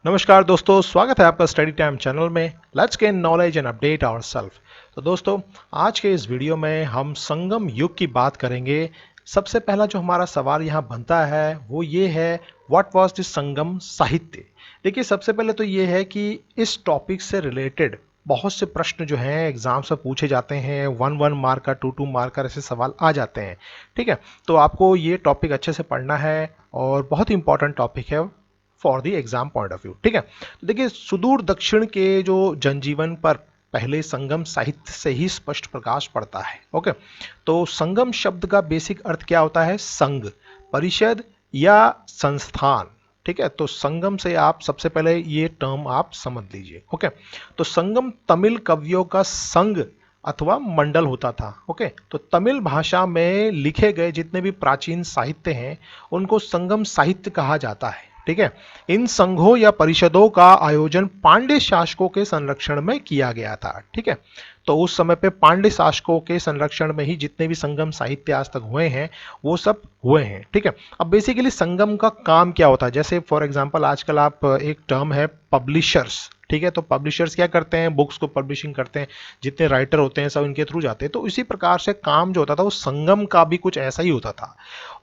नमस्कार दोस्तों, स्वागत है आपका स्टडी टाइम चैनल में। Let's gain knowledge and update ourselves. तो दोस्तों, आज के इस वीडियो में हम संगम युग की बात करेंगे। सबसे पहला जो हमारा सवाल यहाँ बनता है वो ये है, व्हाट वाज द संगम साहित्य। देखिए, सबसे पहले तो ये है कि इस टॉपिक से रिलेटेड बहुत से प्रश्न जो हैं एग्जाम से पूछे जाते हैं। 1 1 मार्क का, 2 2 मार्क का ऐसे सवाल आ जाते हैं। ठीक है, तो आपको ये टॉपिक अच्छे से पढ़ना है और बहुत ही इंपॉर्टेंट टॉपिक है for the exam point of view. ठीक है, तो देखिए, सुदूर दक्षिण के जो जनजीवन पर पहले संगम साहित्य से ही स्पष्ट प्रकाश पड़ता है। ओके, तो संगम शब्द का बेसिक अर्थ क्या होता है? संघ, परिषद या संस्थान। ठीक है, तो संगम से आप सबसे पहले ये टर्म आप समझ लीजिए। ओके, तो संगम तमिल कवियों का संघ अथवा मंडल होता था। ओके, तो तमिल भाषा में लिखे गए जितने भी प्राचीन साहित्य हैं उनको संगम साहित्य कहा जाता है। ठीक है, इन संघों या परिषदों का आयोजन पांड्य शासकों के संरक्षण में किया गया था। ठीक है, तो उस समय पे पांड्य शासकों के संरक्षण में ही जितने भी संगम साहित्य आज तक हुए हैं वो सब हुए हैं। ठीक है, अब बेसिकली संगम का काम क्या होता है? जैसे फॉर एग्जांपल आजकल आप एक टर्म है पब्लिशर्स। ठीक है, तो पब्लिशर्स क्या करते हैं? बुक्स को पब्लिशिंग करते हैं, जितने राइटर होते हैं सब इनके थ्रू जाते हैं। तो इसी प्रकार से काम जो होता था वो संगम का भी कुछ ऐसा ही होता था।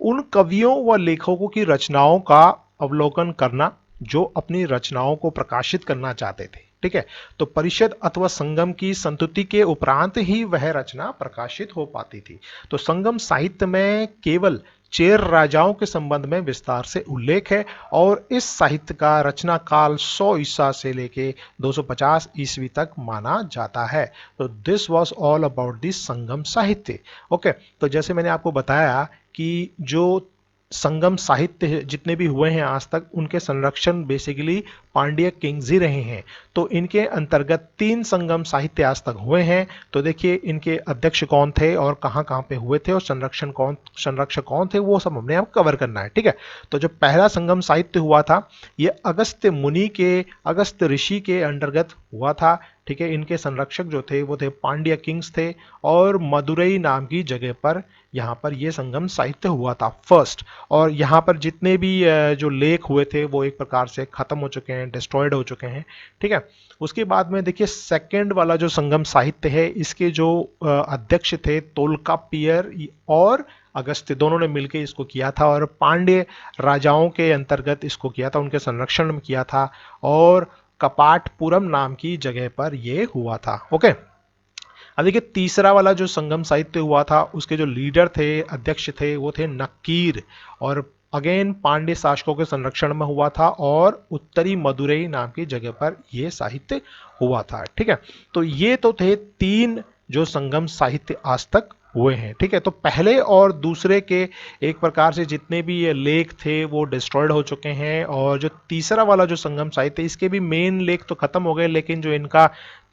उन कवियों व लेखकों की रचनाओं का अवलोकन करना जो अपनी रचनाओं को प्रकाशित करना चाहते थे। ठीक है, तो परिषद अथवा संगम की संतुति के उपरांत ही वह रचना प्रकाशित हो पाती थी। तो संगम साहित्य में केवल चेर राजाओं के संबंध में विस्तार से उल्लेख है और इस साहित्य का रचना काल 100 ईसा से लेके 250 ईस्वी तक माना जाता है। तो this was all about this Sangam साहित्य। ओके, तो जैसे मैंने आपको बताया कि जो संगम साहित्य जितने भी हुए हैं आज तक उनके संरक्षण बेसिकली पांड्य किंग्स ही रहे हैं। तो इनके अंतर्गत 3 संगम साहित्य आज तक हुए हैं। तो देखिए, इनके अध्यक्ष कौन थे और कहाँ कहाँ पे हुए थे और संरक्षक कौन थे, वो सब हमने अब कवर करना है। ठीक है, तो जो पहला संगम साहित्य हुआ था ये अगस्त्य मुनि के, अगस्त्य ऋषि के अंतर्गत हुआ था। ठीक है, इनके संरक्षक जो थे वो थे पांड्य किंग्स थे और मदुरई नाम की जगह पर यहाँ पर ये संगम साहित्य हुआ था फर्स्ट। और यहाँ पर जितने भी जो लेख हुए थे वो एक प्रकार से खत्म हो चुके हैं, डिस्ट्रॉयड हो चुके हैं। ठीक है, उसके बाद में देखिए सेकंड वाला जो संगम साहित्य है इसके जो अध्यक्ष थे तोल्कापियर और अगस्त्य, दोनों ने मिलकर इसको किया था और पांड्य राजाओं के अंतर्गत इसको किया था, उनके संरक्षण में किया था और कपाटपुरम नाम की जगह पर ये हुआ था। ओके, अब देखिए तीसरा वाला जो संगम साहित्य हुआ था उसके जो लीडर थे, अध्यक्ष थे, वो थे नक्कीर और अगेन पांड्य शासकों के संरक्षण में हुआ था और उत्तरी मदुरई नाम की जगह पर यह साहित्य हुआ था। ठीक है, तो ये तो थे 3 जो संगम साहित्य आज तक हुए हैं। ठीक है, तो पहले और दूसरे के एक प्रकार से जितने भी ये लेख थे वो डिस्ट्रॉयड हो चुके हैं और जो तीसरा वाला जो संगम साहित्य इसके भी मेन लेख तो खत्म हो गए, लेकिन जो इनका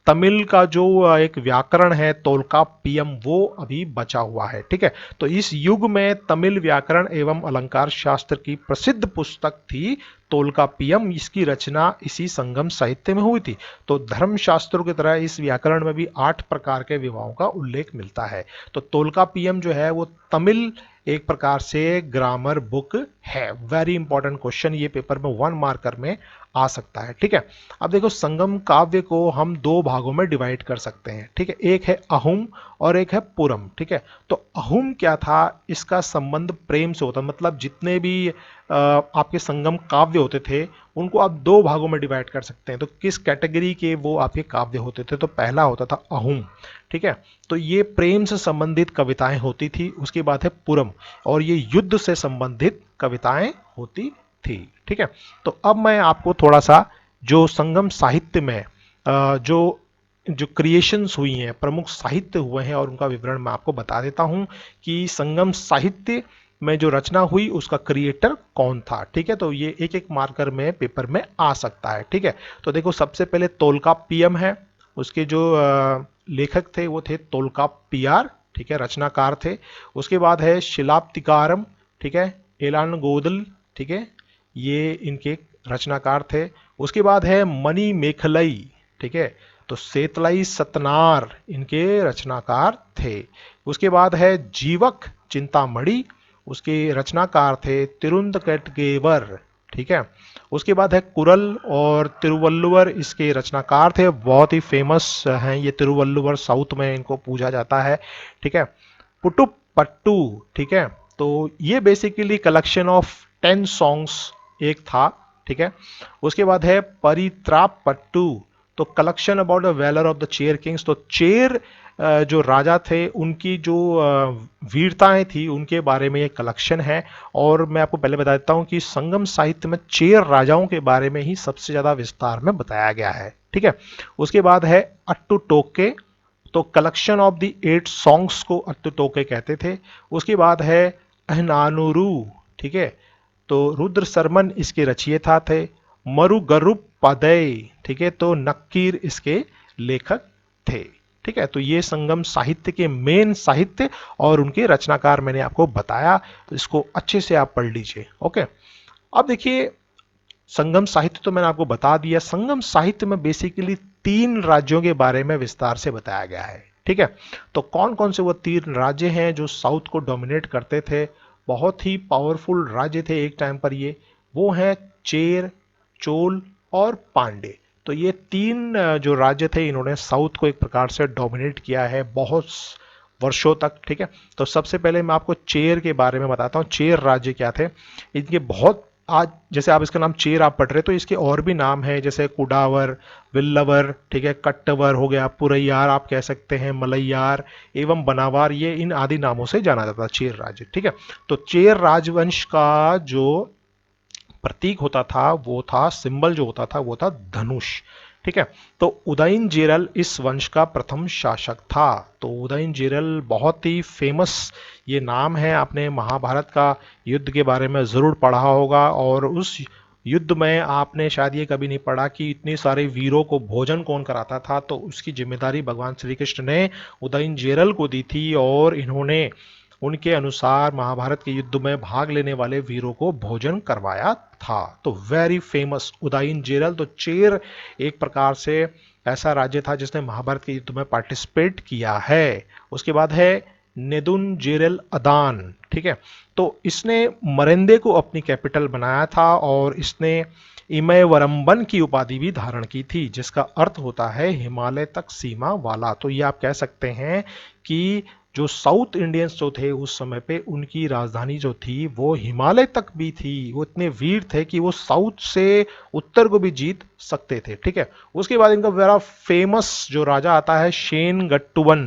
तमिल का जो एक व्याकरण है तोल्काप्पियम वो अभी बचा हुआ है। ठीक है, तो इस युग में तमिल व्याकरण एवं अलंकार शास्त्र की प्रसिद्ध पुस्तक थी तोल्काप्पियम। इसकी रचना इसी संगम साहित्य में हुई थी। तो धर्म शास्त्रों की तरह इस व्याकरण में भी 8 प्रकार के विवाहों का उल्लेख मिलता है। तो तोल्काप्पियम जो है वो तमिल एक प्रकार से ग्रामर बुक है। वेरी इंपॉर्टेंट क्वेश्चन, ये पेपर में 1 मार्कर में आ सकता है। ठीक है, अब देखो संगम काव्य को हम 2 भागों में डिवाइड कर सकते हैं। ठीक है, एक है अहुम और एक है पुरम। ठीक है, तो अहुम क्या था? इसका संबंध प्रेम से होता, मतलब जितने भी आपके संगम काव्य होते थे उनको आप 2 भागों में डिवाइड कर सकते हैं। तो किस कैटेगरी के वो आपके काव्य होते थे? तो पहला होता था अहुम। ठीक है, तो ये प्रेम से संबंधित कविताएं होती थी। उसके बाद है पुरम और ये युद्ध से संबंधित कविताएं होती थी। ठीक है, तो अब मैं आपको थोड़ा सा जो संगम साहित्य में जो जो क्रिएशंस हुई हैं, प्रमुख साहित्य हुए हैं और उनका विवरण मैं आपको बता देता हूं कि संगम साहित्य में जो रचना हुई उसका क्रिएटर कौन था। ठीक है, तो ये एक एक मार्कर में पेपर में आ सकता है। ठीक है, तो देखो सबसे पहले तोल्काप्पियम है, उसके जो लेखक थे वो थे तोल्काप्पियार। ठीक है, रचनाकार थे। उसके बाद है शिलाप्तिकारम। ठीक है, एलान गोदल। ठीक है, ये इनके रचनाकार थे। उसके बाद है मणि मेखलई। ठीक है, तो सेतलई सतनार इनके रचनाकार थे। उसके बाद है जीवक चिंतामणि, उसके रचनाकार थे तिरुंदकटगेवर। ठीक है। उसके बाद है कुरल और तिरुवल्लुवर, इसके रचनाकार थे, बहुत ही फेमस हैं ये तिरुवल्लुवर, साउथ में इनको पूजा जाता है, ठीक है। पुटुपट्टू, ठीक है, तो ये बेसिकली कलेक्शन ऑफ 10 सॉन्ग्स एक था, ठीक है। उसके बाद है परित्रापट्टू, तो collection about the valour of the Chera kings, तो चेर जो राजा थे उनकी जो वीरताएं थी उनके बारे में ये कलेक्शन है। और मैं आपको पहले बता देता हूं कि संगम साहित्य में चेर राजाओं के बारे में ही सबसे ज्यादा विस्तार में बताया गया है, ठीक है। उसके बाद है अट्टू टोके, तो कलेक्शन ऑफ द 8 सॉन्ग्स को अट्टू टोके कहते थे। उसके बाद है अहनानुरू, ठीक है, तो रुद्र शर्मन इसके रचयिता थे। मरुगरुप पदय, ठीक है, तो नक्कीर इसके लेखक थे, ठीक है। तो ये संगम साहित्य के मेन साहित्य और उनके रचनाकार मैंने आपको बताया, तो इसको अच्छे से आप पढ़ लीजिए, ओके। अब देखिए, संगम साहित्य तो मैंने आपको बता दिया। संगम साहित्य में बेसिकली 3 राज्यों के बारे में विस्तार से बताया गया है, ठीक है। तो कौन कौन से वो 3 राज्य हैं जो साउथ को डोमिनेट करते थे, बहुत ही पावरफुल राज्य थे एक टाइम पर ये, वो हैं चेर, चोल और पांडे। तो ये 3 जो राज्य थे इन्होंने साउथ को एक प्रकार से डोमिनेट किया है बहुत वर्षों तक, ठीक है। तो सबसे पहले मैं आपको चेर के बारे में बताता हूँ। चेर राज्य क्या थे, इनके बहुत, आज जैसे आप इसका नाम चेर आप पढ़ रहे, तो इसके और भी नाम है, जैसे कुडावर, विल्लवर, ठीक है, कट्टवर हो गया, पुरैयार आप कह सकते हैं, मलैयार एवं बनावार, ये इन आदि नामों से जाना जाता है चेर राज्य, ठीक है। तो चेर राजवंश का जो प्रतीक होता था, वो था, सिंबल जो होता था वो था धनुष, ठीक है। तो उदयन जेरल इस वंश का प्रथम शासक था। तो उदयन जेरल बहुत ही फेमस ये नाम है, आपने महाभारत का युद्ध के बारे में जरूर पढ़ा होगा, और उस युद्ध में आपने शायद ये कभी नहीं पढ़ा कि इतने सारे वीरों को भोजन कौन कराता था, तो उसकी जिम्मेदारी भगवान श्री कृष्ण ने उदयन जेरल को दी थी, और इन्होंने उनके अनुसार महाभारत के युद्ध में भाग लेने वाले वीरों को भोजन करवाया था। तो वेरी फेमस उदयन जेरल। तो चेर एक प्रकार से ऐसा राज्य था जिसने महाभारत के युद्ध में पार्टिसिपेट किया है। उसके बाद है नेदुन जेरल अदान, ठीक है, तो इसने मरेंदे को अपनी कैपिटल बनाया था, और इसने इमयवरम्बन की उपाधि भी धारण की थी, जिसका अर्थ होता है हिमालय तक सीमा वाला। तो ये आप कह सकते हैं कि जो साउथ इंडियंस जो थे उस समय पे, उनकी राजधानी जो थी वो हिमालय तक भी थी। वो इतने वीर थे कि वो साउथ से उत्तर को भी जीत सकते थे, ठीक है। उसके बाद इनका बड़ा फेमस जो राजा आता है शेनगट्टुवन,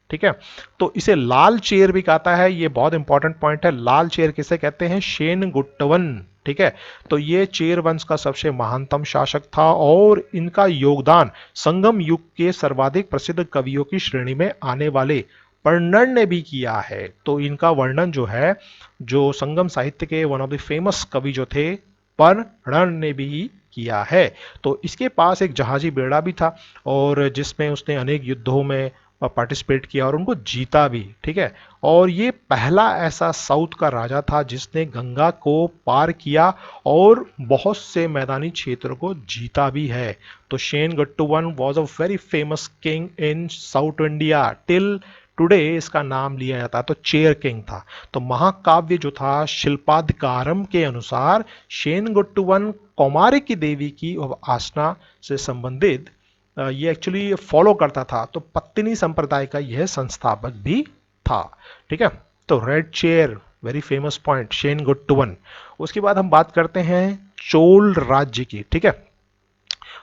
ठीक है, तो इसे लाल चेर भी कहता है। ये बहुत इंपॉर्टेंट पॉइंट है, लाल चेर किसे कहते हैं, शेनगुट्टवन, ठीक है। तो ये चेर वंश का सबसे महानतम शासक था, और इनका योगदान संगम युग के सर्वाधिक प्रसिद्ध कवियों की श्रेणी में आने वाले पर्णन ने भी किया है। तो इनका वर्णन जो है, जो संगम साहित्य के वन ऑफ द फेमस कवि जो थे, पर्णन ने भी किया है। तो इसके पास एक जहाजी बेड़ा भी था, और जिसमें उसने अनेक युद्धों में पार्टिसिपेट किया और उनको जीता भी, ठीक है। और ये पहला ऐसा साउथ का राजा था जिसने गंगा को पार किया और बहुत से मैदानी क्षेत्रों को जीता भी है। तो Senguttuvan was a very famous king in South India till today, इसका नाम लिया जाता है, तो चेर किंग था। तो महाकाव्य जो था शिल्पाधिकारम के अनुसार शेनगट्टुवन कौमार्य की देवी की उपासना से संबंधित ये एक्चुअली फॉलो करता था। तो पत्तिनी संप्रदाय का यह संस्थापक भी था, ठीक है। तो red chair very famous point Senguttuvan. उसके बाद हम बात करते हैं चोल राज्य की, ठीक है।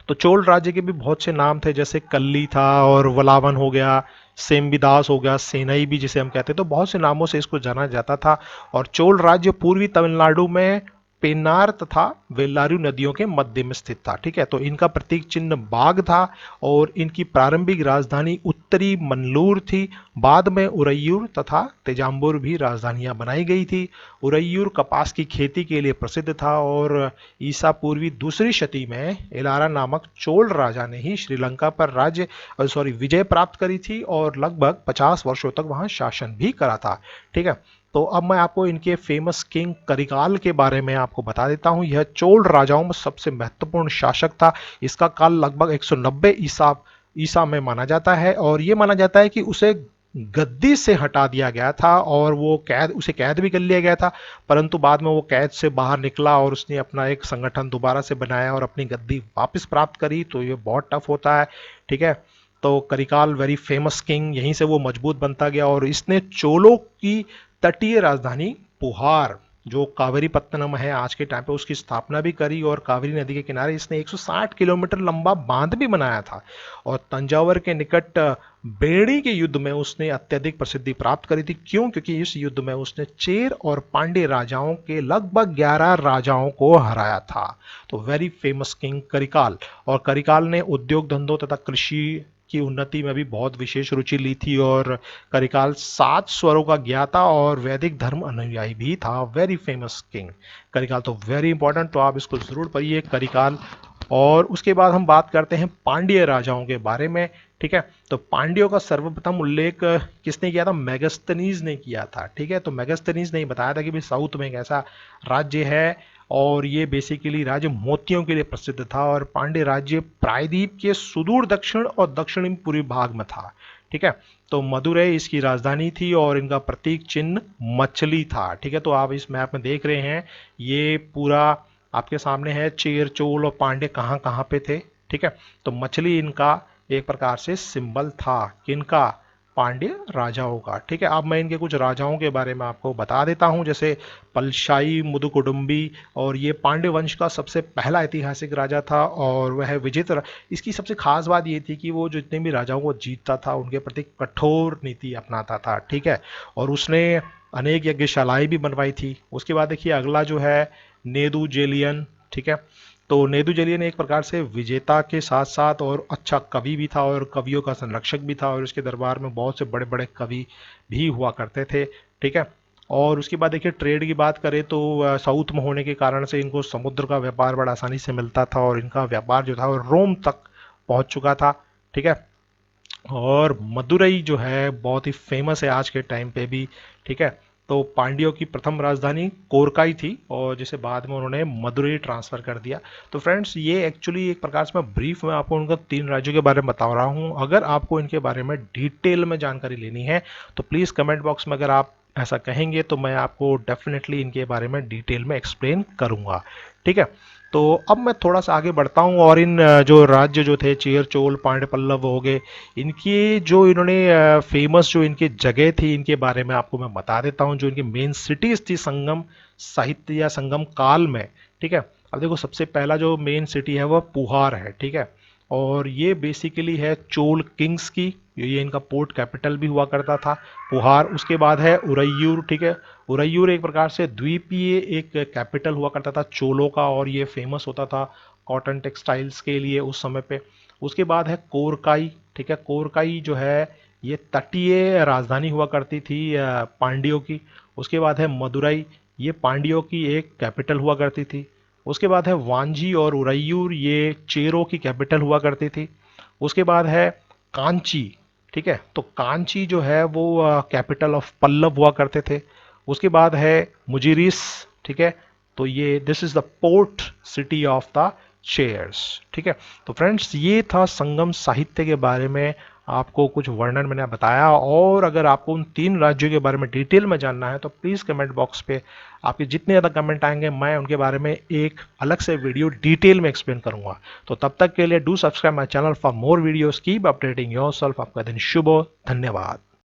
तो चोल राज्य के भी बहुत से नाम थे, जैसे कल्ली था, और वलावन हो गया, सेम्बिदास हो गया, सेनई भी जिसे हम कहते हैं। तो बहुत से नामों से इसको जाना जाता था। और चोल राज्य पूर्वी तमिलनाडु में पेन्नार तथा वेल्लारू नदियों के मध्य में स्थित था, ठीक है। तो इनका प्रतीक चिन्ह बाघ था, और इनकी प्रारंभिक राजधानी उत्तरी मन्नूर थी। बाद में उरैयूर तथा तेजाम्बूर भी राजधानियां बनाई गई थी। उरैयूर कपास की खेती के लिए प्रसिद्ध था, और ईसा पूर्वी दूसरी शती में एलारा नामक चोल राजा ने ही श्रीलंका पर विजय प्राप्त करी थी, और लगभग 50 वर्षों तक वहां शासन भी करा था, ठीक है। तो अब मैं आपको इनके फेमस किंग करिकाल के बारे में आपको बता देता हूं। यह चोल राजाओं में सबसे महत्वपूर्ण शासक था। इसका काल लगभग 190 ईसा में माना जाता है, और यह माना जाता है कि उसे गद्दी से हटा दिया गया था और वो उसे कैद भी कर लिया गया था, परंतु बाद में वो कैद से बाहर निकला और उसने अपना एक संगठन दोबारा से बनाया और अपनी गद्दी वापस प्राप्त करी। तो ये बहुत टफ होता है, ठीक है। तो करिकाल वेरी फेमस किंग, यहीं से वो मजबूत बनता गया और इसने चोलों की तटीय राजधानी पुहार, जो कावेरी पत्तनम है आज के टाइम पे, उसकी स्थापना भी करी और कावेरी नदी के किनारे इसने 160 किलोमीटर लंबा बांध भी बनाया था। और तंजावर के निकट बेड़ी के युद्ध में उसने अत्यधिक प्रसिद्धि प्राप्त करी थी। क्यों? क्योंकि इस युद्ध में उसने चेर और पांड्य राजाओं के लगभग 11 राजाओं को हराया था। तो वेरी फेमस किंग करिकाल। और करिकाल ने उद्योग धंधों तथा कृषि की उन्नति में भी बहुत विशेष रुचि ली थी और करिकाल 7 स्वरों का ज्ञाता और वैदिक धर्म अनुयायी भी था। वेरी फेमस किंग करिकाल, तो वेरी इंपॉर्टेंट, तो आप इसको जरूर पढ़िए करिकाल। और उसके बाद हम बात करते हैं पांड्य राजाओं के बारे में, ठीक है। तो पांड्यों का सर्वप्रथम उल्लेख किसने किया था? मेगास्थनीज ने किया था, ठीक है। तो मेगास्थनीज ने बताया था कि भाई साउथ में एक ऐसा राज्य है और ये बेसिकली राज्य मोतियों के लिए प्रसिद्ध था और पांड्य राज्य प्रायद्वीप के सुदूर दक्षिण और दक्षिणी पूर्वी भाग में था, ठीक है। तो मदुरै इसकी राजधानी थी और इनका प्रतीक चिन्ह मछली था, ठीक है। तो आप इस मैप में देख रहे हैं, ये पूरा आपके सामने है, चेर चोल और पांड्य कहाँ कहाँ पे थे, ठीक है। तो मछली इनका एक प्रकार से सिंबल था, किनका? पांड्य राजाओं का, ठीक है। अब मैं इनके कुछ राजाओं के बारे में आपको बता देता हूं, जैसे पलशाई मुदुकुडुम्बी, और ये पांड्य वंश का सबसे पहला ऐतिहासिक राजा था और वह विजेता। इसकी सबसे खास बात ये थी कि वो जितने भी राजाओं को जीतता था उनके प्रति कठोर नीति अपनाता था, ठीक है। और उसने अनेक यज्ञशालाएं भी बनवाई थी। उसके बाद देखिए अगला जो है नेदू जेलियन, ठीक है। तो नेदू जेलियन एक प्रकार से विजेता के साथ साथ और अच्छा कवि भी था और कवियों का संरक्षक भी था और इसके दरबार में बहुत से बड़े बड़े कवि भी हुआ करते थे, ठीक है। और उसके बाद देखिए ट्रेड की बात करें तो साउथ में होने के कारण से इनको समुद्र का व्यापार बड़ा आसानी से मिलता था और इनका व्यापार जो था वो रोम तक पहुंच चुका था, ठीक है। और मदुरई जो है बहुत ही फेमस है आज के टाइम पे भी, ठीक है। तो पांड्यों की प्रथम राजधानी कोरकाई थी और जिसे बाद में उन्होंने मदुरई ट्रांसफर कर दिया। तो फ्रेंड्स ये एक्चुअली एक प्रकार से मैं ब्रीफ में आपको उनका 3 राज्यों के बारे में बता रहा हूँ। अगर आपको इनके बारे में डिटेल में जानकारी लेनी है तो प्लीज़ कमेंट बॉक्स में अगर आप ऐसा कहेंगे तो मैं आपको डेफिनेटली इनके बारे में डिटेल में एक्सप्लेन करूंगा, ठीक है। तो अब मैं थोड़ा सा आगे बढ़ता हूँ और इन जो राज्य जो थे चेर चोल पांड्य पल्लव हो गए, इनकी जो इन्होंने फेमस जो इनकी जगह थी इनके बारे में आपको मैं बता देता हूँ, जो इनकी मेन सिटीज थी संगम साहित्य या संगम काल में, ठीक है। अब देखो सबसे पहला जो मेन सिटी है वह पुहार है, ठीक है। और ये बेसिकली है चोल किंग्स की, ये इनका पोर्ट कैपिटल भी हुआ करता था पुहार। उसके बाद है उरैयूर, ठीक है। उरैयूर एक प्रकार से द्वीपीय एक कैपिटल हुआ करता था चोलों का और ये फेमस होता था कॉटन टेक्सटाइल्स के लिए उस समय पे। उसके बाद है कोरकाई, ठीक है। कोरकाई जो है ये तटीय राजधानी हुआ करती थी पांड्यों की। उसके बाद है मदुरई, ये पांड्यों की एक कैपिटल हुआ करती थी। उसके बाद है वांजी और उरैयूर, ये चेरों की कैपिटल हुआ करती थी। उसके बाद है कांची, ठीक है। तो कांची जो है वो कैपिटल ऑफ पल्लव हुआ करते थे। उसके बाद है मुजिरिस, ठीक है। तो ये this is the port city of the chairs, ठीक है। तो फ्रेंड्स ये था संगम साहित्य के बारे में आपको कुछ वर्णन मैंने बताया। और अगर आपको उन 3 राज्यों के बारे में डिटेल में जानना है तो प्लीज़ कमेंट बॉक्स पे आपके जितने ज़्यादा कमेंट आएंगे मैं उनके बारे में एक अलग से वीडियो डिटेल में एक्सप्लेन करूंगा। तो तब तक के लिए do subscribe my channel for more videos, keep updating yourself. आपका दिन शुभ हो, धन्यवाद।